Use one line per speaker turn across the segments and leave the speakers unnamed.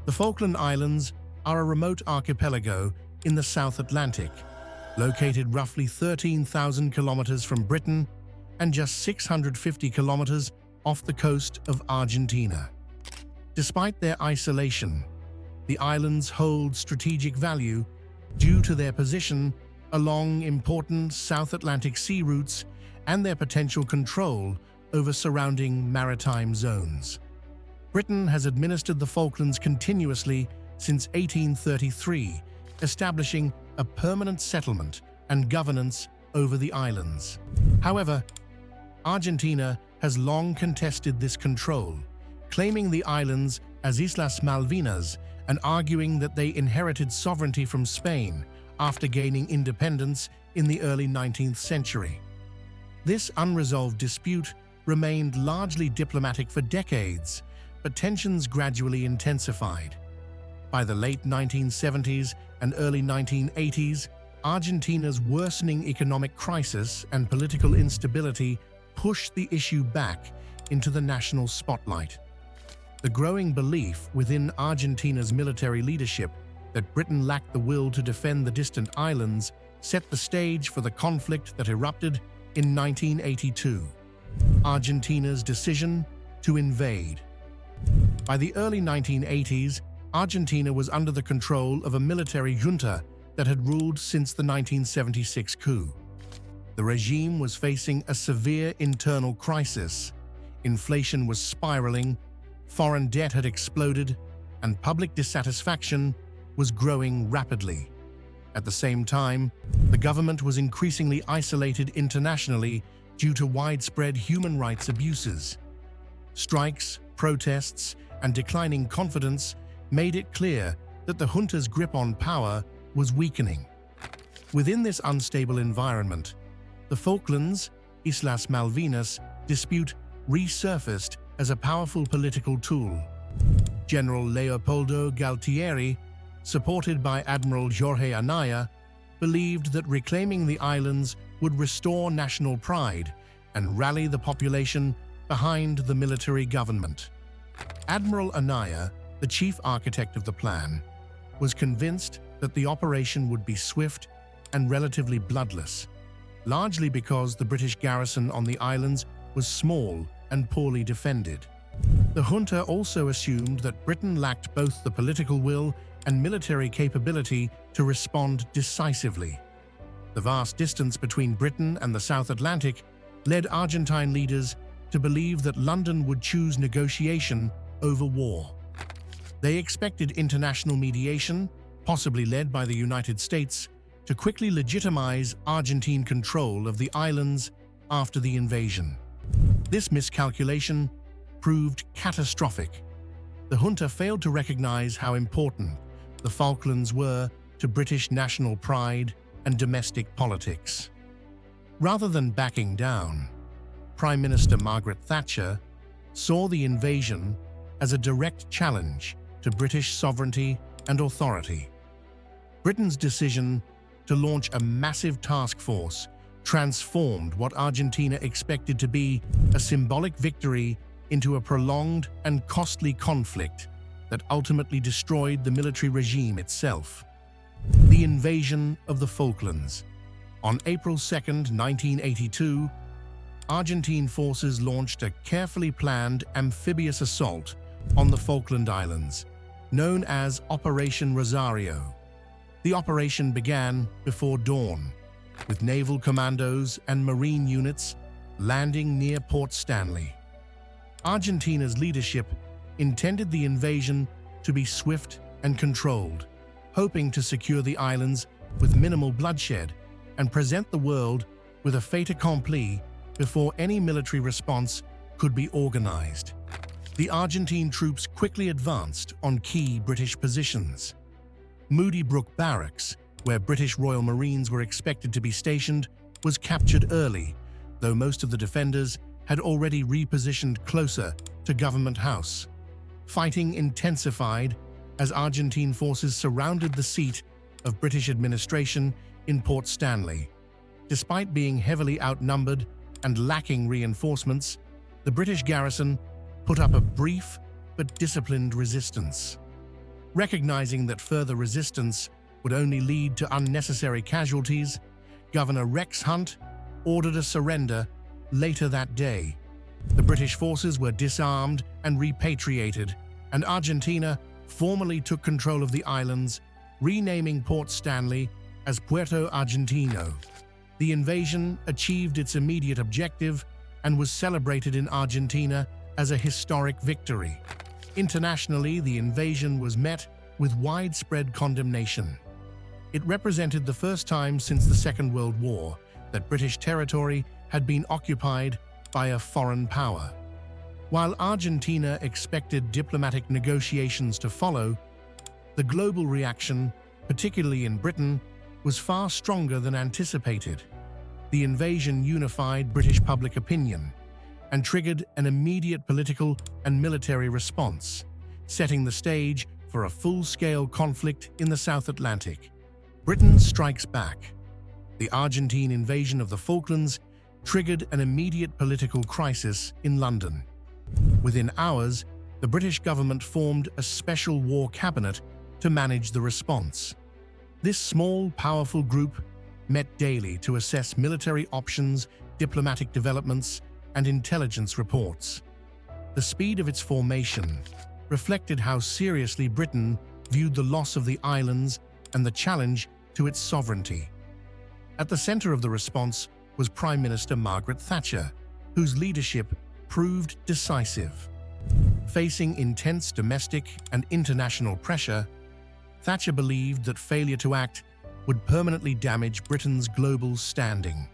The Falkland Islands are a remote archipelago in the South Atlantic, located roughly 13,000 kilometers from Britain and just 650 kilometers off the coast of Argentina. Despite their isolation, the islands hold strategic value due to their position along important South Atlantic sea routes and their potential control over surrounding maritime zones. Britain has administered the Falklands continuously since 1833, establishing a permanent settlement and governance over the islands. However, Argentina has long contested this control, claiming the islands as Islas Malvinas and arguing that they inherited sovereignty from Spain after gaining independence in the early 19th century. This unresolved dispute remained largely diplomatic for decades, but tensions gradually intensified. By the late 1970s and early 1980s, Argentina's worsening economic crisis and political instability pushed the issue back into the national spotlight. The growing belief within Argentina's military leadership that Britain lacked the will to defend the distant islands set the stage for the conflict that erupted in 1982. Argentina's decision to invade. By the early 1980s, Argentina was under the control of a military junta that had ruled since the 1976 coup. The regime was facing a severe internal crisis. Inflation was spiraling, foreign debt had exploded, and public dissatisfaction was growing rapidly. At the same time, the government was increasingly isolated internationally due to widespread human rights abuses. Strikes, protests, and declining confidence made it clear that the junta's grip on power was weakening. Within this unstable environment, the Falklands, Islas Malvinas, dispute resurfaced as a powerful political tool. General Leopoldo Galtieri, supported by Admiral Jorge Anaya, believed that reclaiming the islands would restore national pride and rally the population behind the military government. Admiral Anaya, the chief architect of the plan, was convinced that the operation would be swift and relatively bloodless, largely because the British garrison on the islands was small and poorly defended. The junta also assumed that Britain lacked both the political will and military capability to respond decisively. The vast distance between Britain and the South Atlantic led Argentine leaders to believe that London would choose negotiation over war. They expected international mediation, possibly led by the United States, to quickly legitimize Argentine control of the islands after the invasion. This miscalculation proved catastrophic. The junta failed to recognize how important the Falklands were to British national pride and domestic politics. Rather than backing down, Prime Minister Margaret Thatcher saw the invasion as a direct challenge to British sovereignty and authority. Britain's decision to launch a massive task force transformed what Argentina expected to be a symbolic victory into a prolonged and costly conflict that ultimately destroyed the military regime itself. The invasion of the Falklands. On April 2, 1982, Argentine forces launched a carefully planned amphibious assault on the Falkland Islands, known as Operation Rosario. The operation began before dawn, with naval commandos and marine units landing near Port Stanley. Argentina's leadership intended the invasion to be swift and controlled, hoping to secure the islands with minimal bloodshed and present the world with a fait accompli before any military response could be organized. The Argentine troops quickly advanced on key British positions. Moody Brook Barracks, where British Royal Marines were expected to be stationed, was captured early, though most of the defenders had already repositioned closer to Government House. Fighting intensified as Argentine forces surrounded the seat of British administration in Port Stanley. Despite being heavily outnumbered and lacking reinforcements, the British garrison put up a brief but disciplined resistance. Recognizing that further resistance would only lead to unnecessary casualties, Governor Rex Hunt ordered a surrender later that day. The British forces were disarmed and repatriated, and Argentina formally took control of the islands, renaming Port Stanley as Puerto Argentino. The invasion achieved its immediate objective and was celebrated in Argentina as a historic victory. Internationally, the invasion was met with widespread condemnation. It represented the first time since the Second World War that British territory had been occupied by a foreign power. While Argentina expected diplomatic negotiations to follow, the global reaction, particularly in Britain, was far stronger than anticipated. The invasion unified British public opinion and triggered an immediate political and military response, setting the stage for a full-scale conflict in the South Atlantic. Britain strikes back. The Argentine invasion of the Falklands triggered an immediate political crisis in London. Within hours, the British government formed a special war cabinet to manage the response. This small, powerful group met daily to assess military options, diplomatic developments, and intelligence reports. The speed of its formation reflected how seriously Britain viewed the loss of the islands and the challenge to its sovereignty. At the center of the response was Prime Minister Margaret Thatcher, whose leadership proved decisive. Facing intense domestic and international pressure, Thatcher believed that failure to act would permanently damage Britain's global standing.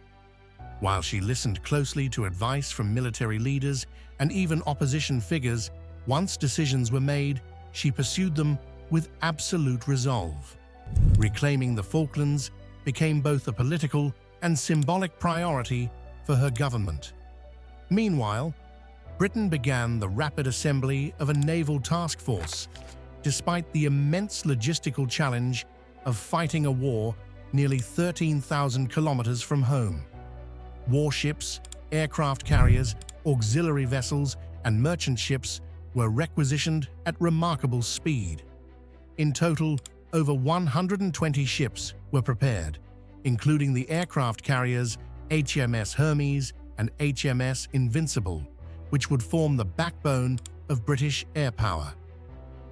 While she listened closely to advice from military leaders and even opposition figures, once decisions were made, she pursued them with absolute resolve. Reclaiming the Falklands became both a political and symbolic priority for her government. Meanwhile, Britain began the rapid assembly of a naval task force, despite the immense logistical challenge of fighting a war nearly 13,000 kilometers from home. Warships, aircraft carriers, auxiliary vessels, and merchant ships were requisitioned at remarkable speed. In total, over 120 ships were prepared, including the aircraft carriers HMS Hermes and HMS Invincible, which would form the backbone of British air power.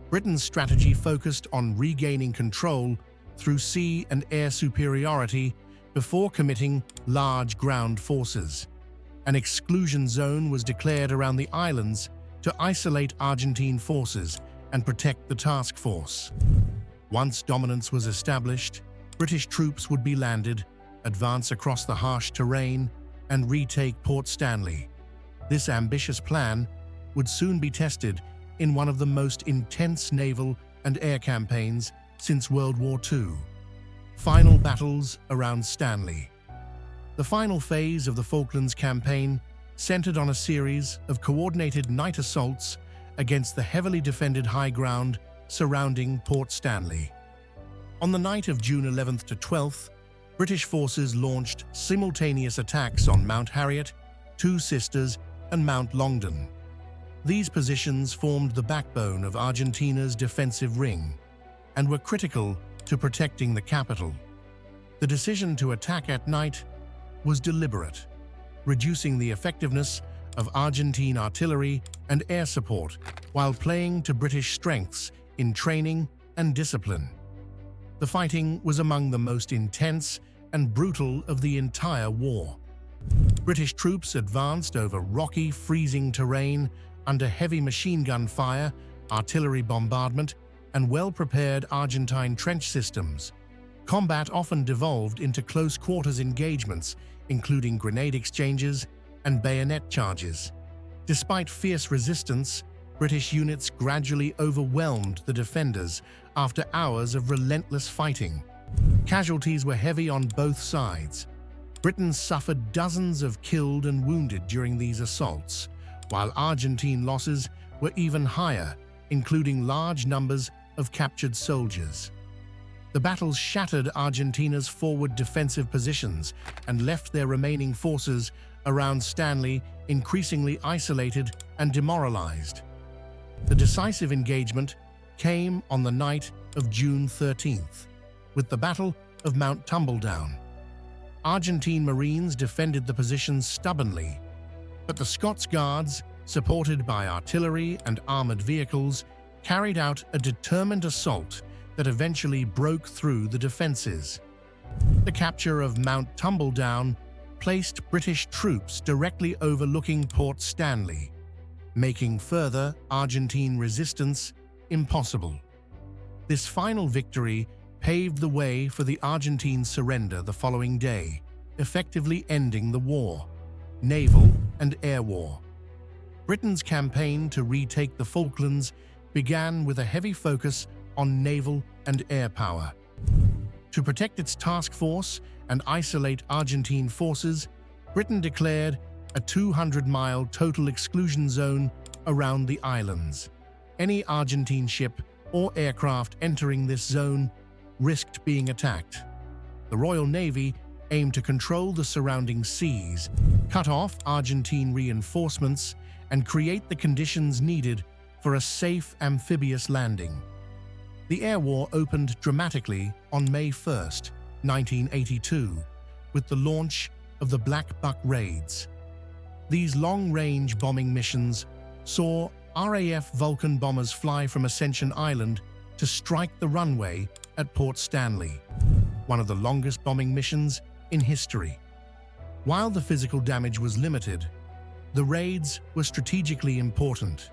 Britain's strategy focused on regaining control through sea and air superiority before committing large ground forces. An exclusion zone was declared around the islands to isolate Argentine forces and protect the task force. Once dominance was established, British troops would be landed, advance across the harsh terrain, and retake Port Stanley. This ambitious plan would soon be tested in one of the most intense naval and air campaigns since World War II. Final battles around Stanley. The final phase of the Falklands campaign centered on a series of coordinated night assaults against the heavily defended high ground surrounding Port Stanley. On the night of June 11th to 12th, British forces launched simultaneous attacks on Mount Harriet, Two Sisters, and Mount Longdon. These positions formed the backbone of Argentina's defensive ring and were critical to protecting the capital. The decision to attack at night was deliberate, reducing the effectiveness of Argentine artillery and air support while playing to British strengths in training and discipline. The fighting was among the most intense and brutal of the entire war. British troops advanced over rocky, freezing terrain under heavy machine gun fire, artillery bombardment, and well-prepared Argentine trench systems. Combat often devolved into close-quarters engagements, including grenade exchanges and bayonet charges. Despite fierce resistance, British units gradually overwhelmed the defenders after hours of relentless fighting. Casualties were heavy on both sides. Britain suffered dozens of killed and wounded during these assaults, while Argentine losses were even higher, including large numbers of captured soldiers. The battles shattered Argentina's forward defensive positions and left their remaining forces around Stanley increasingly isolated and demoralized. The decisive engagement came on the night of June 13th, with the Battle of Mount Tumbledown. Argentine Marines defended the positions stubbornly, but the Scots Guards, supported by artillery and armored vehicles, carried out a determined assault that eventually broke through the defenses. The capture of Mount Tumbledown placed British troops directly overlooking Port Stanley, making further Argentine resistance impossible. This final victory paved the way for the Argentine surrender the following day, effectively ending the war, naval and air war. Britain's campaign to retake the Falklands began with a heavy focus on naval and air power. To protect its task force and isolate Argentine forces, Britain declared a 200-mile total exclusion zone around the islands. Any Argentine ship or aircraft entering this zone risked being attacked. The Royal Navy aimed to control the surrounding seas, cut off Argentine reinforcements, and create the conditions needed for a safe amphibious landing. The air war opened dramatically on May 1, 1982, with the launch of the Black Buck raids. These long-range bombing missions saw RAF Vulcan bombers fly from Ascension Island to strike the runway at Port Stanley, one of the longest bombing missions in history. While the physical damage was limited, the raids were strategically important,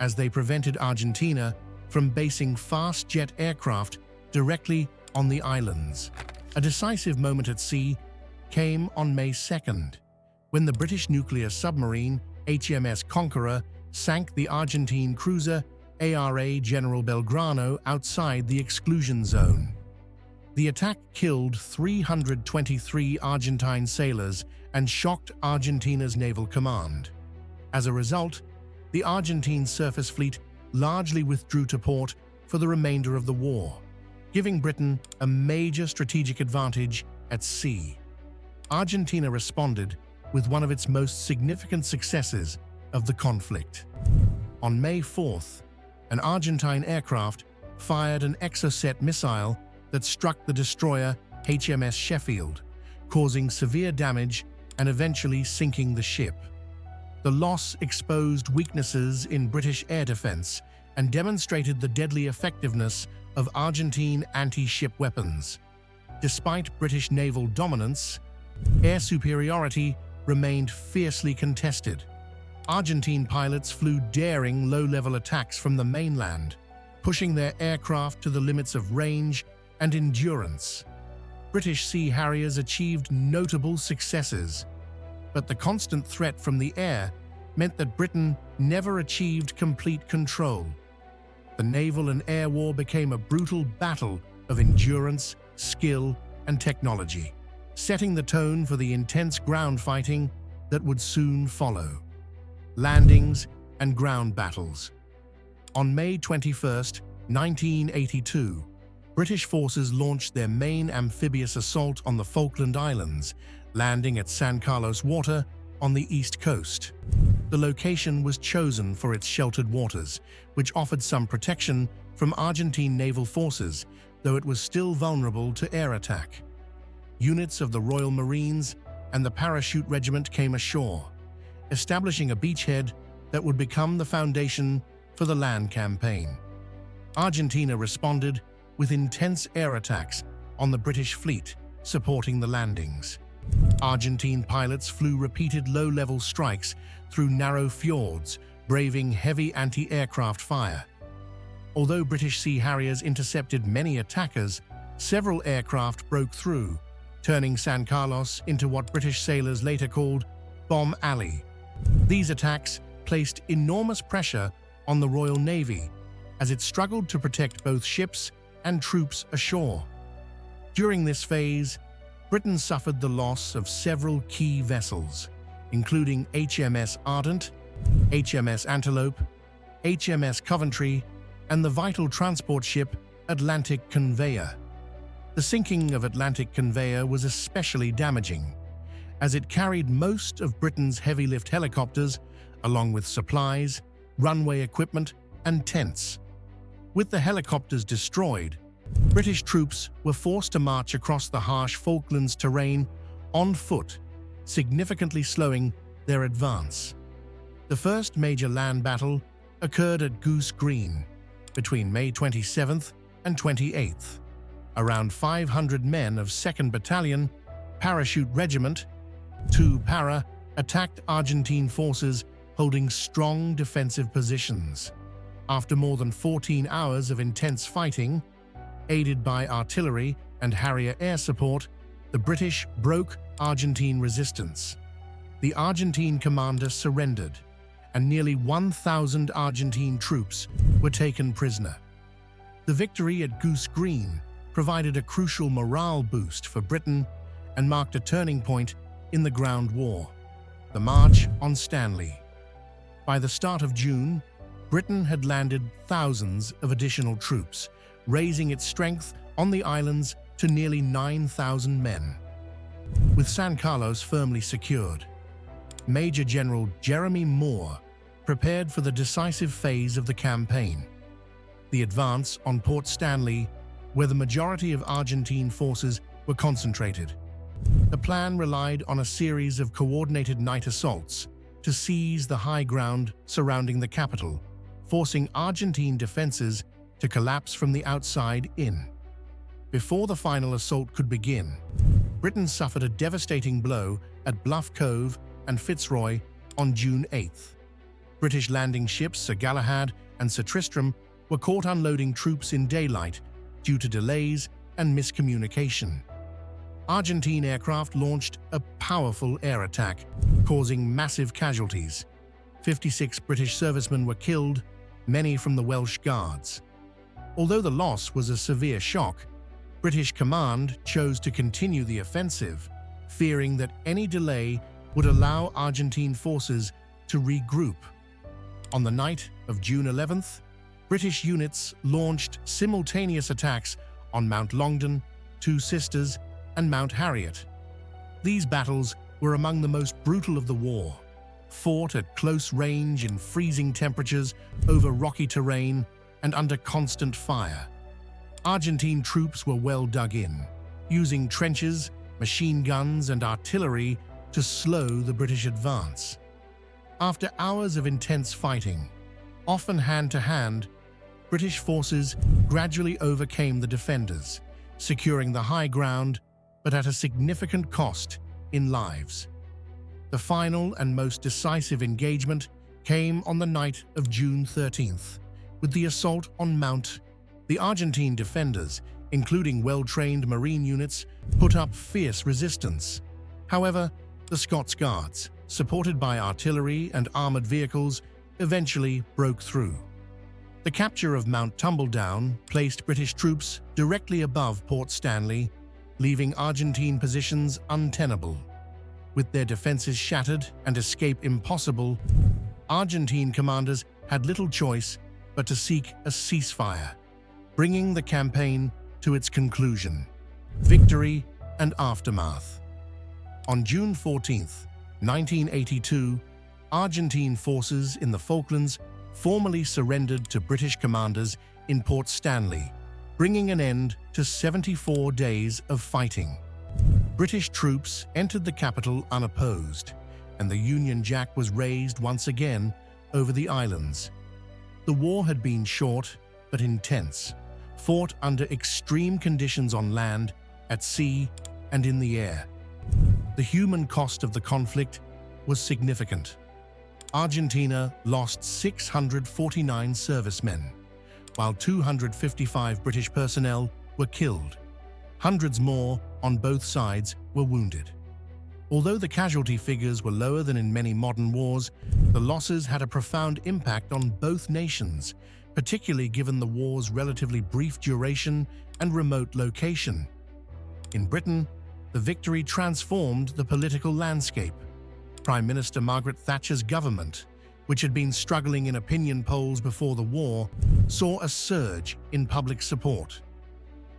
as they prevented Argentina from basing fast jet aircraft directly on the islands. A decisive moment at sea came on May 2nd, when the British nuclear submarine HMS Conqueror sank the Argentine cruiser ARA General Belgrano outside the exclusion zone. The attack killed 323 Argentine sailors and shocked Argentina's naval command. As a result, the Argentine surface fleet largely withdrew to port for the remainder of the war, giving Britain a major strategic advantage at sea. Argentina responded with one of its most significant successes of the conflict. On May 4th, an Argentine aircraft fired an Exocet missile that struck the destroyer HMS Sheffield, causing severe damage and eventually sinking the ship. The loss exposed weaknesses in British air defense and demonstrated the deadly effectiveness of Argentine anti-ship weapons. Despite British naval dominance, air superiority remained fiercely contested. Argentine pilots flew daring low-level attacks from the mainland, pushing their aircraft to the limits of range and endurance. British Sea Harriers achieved notable successes, but the constant threat from the air meant that Britain never achieved complete control. The naval and air war became a brutal battle of endurance, skill, and technology, setting the tone for the intense ground fighting that would soon follow. Landings and ground battles. On May 21, 1982, British forces launched their main amphibious assault on the Falkland Islands, landing at San Carlos Water on the east coast. The location was chosen for its sheltered waters, which offered some protection from Argentine naval forces, though it was still vulnerable to air attack. Units of the Royal Marines and the Parachute Regiment came ashore, establishing a beachhead that would become the foundation for the land campaign. Argentina responded with intense air attacks on the British fleet, supporting the landings. Argentine pilots flew repeated low-level strikes through narrow fjords, braving heavy anti-aircraft fire. Although British Sea Harriers intercepted many attackers, several aircraft broke through, turning San Carlos into what British sailors later called Bomb Alley. These attacks placed enormous pressure on the Royal Navy as it struggled to protect both ships and troops ashore. During this phase, Britain suffered the loss of several key vessels, including HMS Ardent, HMS Antelope, HMS Coventry, and the vital transport ship Atlantic Conveyor. The sinking of Atlantic Conveyor was especially damaging, as it carried most of Britain's heavy-lift helicopters, along with supplies, runway equipment, and tents. With the helicopters destroyed, British troops were forced to march across the harsh Falklands terrain on foot, significantly slowing their advance. The first major land battle occurred at Goose Green between May 27th and 28th. Around 500 men of 2nd Battalion, Parachute Regiment, 2 Para, attacked Argentine forces holding strong defensive positions. After more than 14 hours of intense fighting, aided by artillery and Harrier air support, the British broke Argentine resistance. The Argentine commander surrendered, and nearly 1,000 Argentine troops were taken prisoner. The victory at Goose Green provided a crucial morale boost for Britain and marked a turning point in the ground war, the March on Stanley. By the start of June, Britain had landed thousands of additional troops, raising its strength on the islands to nearly 9,000 men. With San Carlos firmly secured, Major General Jeremy Moore prepared for the decisive phase of the campaign, the advance on Port Stanley, where the majority of Argentine forces were concentrated. The plan relied on a series of coordinated night assaults to seize the high ground surrounding the capital, forcing Argentine defenses to collapse from the outside in. Before the final assault could begin, Britain suffered a devastating blow at Bluff Cove and Fitzroy on June 8th. British landing ships Sir Galahad and Sir Tristram were caught unloading troops in daylight due to delays and miscommunication. Argentine aircraft launched a powerful air attack, causing massive casualties. 56 British servicemen were killed, many from the Welsh Guards. Although the loss was a severe shock, British command chose to continue the offensive, fearing that any delay would allow Argentine forces to regroup. On the night of June 11th, British units launched simultaneous attacks on Mount Longdon, Two Sisters, and Mount Harriet. These battles were among the most brutal of the war, fought at close range in freezing temperatures over rocky terrain and under constant fire. Argentine troops were well dug in, using trenches, machine guns, and artillery to slow the British advance. After hours of intense fighting, often hand-to-hand, British forces gradually overcame the defenders, securing the high ground, but at a significant cost in lives. The final and most decisive engagement came on the night of June 13th, with the assault on Mount. The Argentine defenders, including well-trained marine units, put up fierce resistance. However, the Scots Guards, supported by artillery and armored vehicles, eventually broke through. The capture of Mount Tumbledown placed British troops directly above Port Stanley, leaving Argentine positions untenable. With their defenses shattered and escape impossible, Argentine commanders had little choice but to seek a ceasefire, bringing the campaign to its conclusion. Victory and aftermath. On June 14, 1982, Argentine forces in the Falklands formally surrendered to British commanders in Port Stanley, bringing an end to 74 days of fighting. British troops entered the capital unopposed, and the Union Jack was raised once again over the islands. The war had been short but intense, fought under extreme conditions on land, at sea, and in the air. The human cost of the conflict was significant. Argentina lost 649 servicemen, while 255 British personnel were killed. Hundreds more on both sides were wounded. Although the casualty figures were lower than in many modern wars, the losses had a profound impact on both nations, particularly given the war's relatively brief duration and remote location. In Britain, the victory transformed the political landscape. Prime Minister Margaret Thatcher's government, which had been struggling in opinion polls before the war, saw a surge in public support.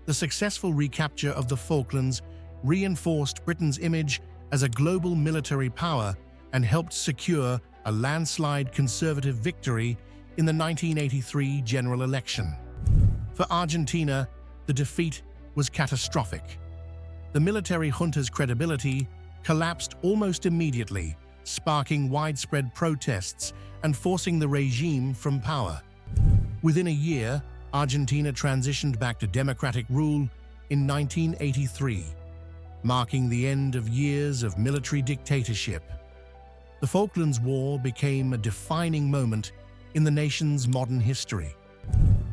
The successful recapture of the Falklands reinforced Britain's image as a global military power and helped secure a landslide Conservative victory in the 1983 general election. For Argentina, the defeat was catastrophic. The military junta's credibility collapsed almost immediately, sparking widespread protests and forcing the regime from power. Within a year, Argentina transitioned back to democratic rule in 1983, marking the end of years of military dictatorship. The Falklands War became a defining moment in the nation's modern history.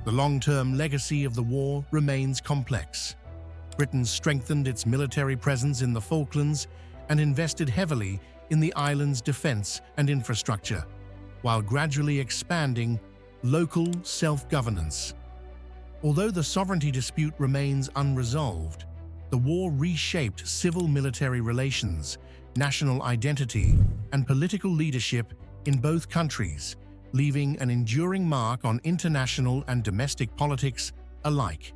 The long-term legacy of the war remains complex. Britain strengthened its military presence in the Falklands and invested heavily in the island's defense and infrastructure, while gradually expanding local self-governance. Although the sovereignty dispute remains unresolved, the war reshaped civil-military relations, national identity, and political leadership in both countries, leaving an enduring mark on international and domestic politics alike.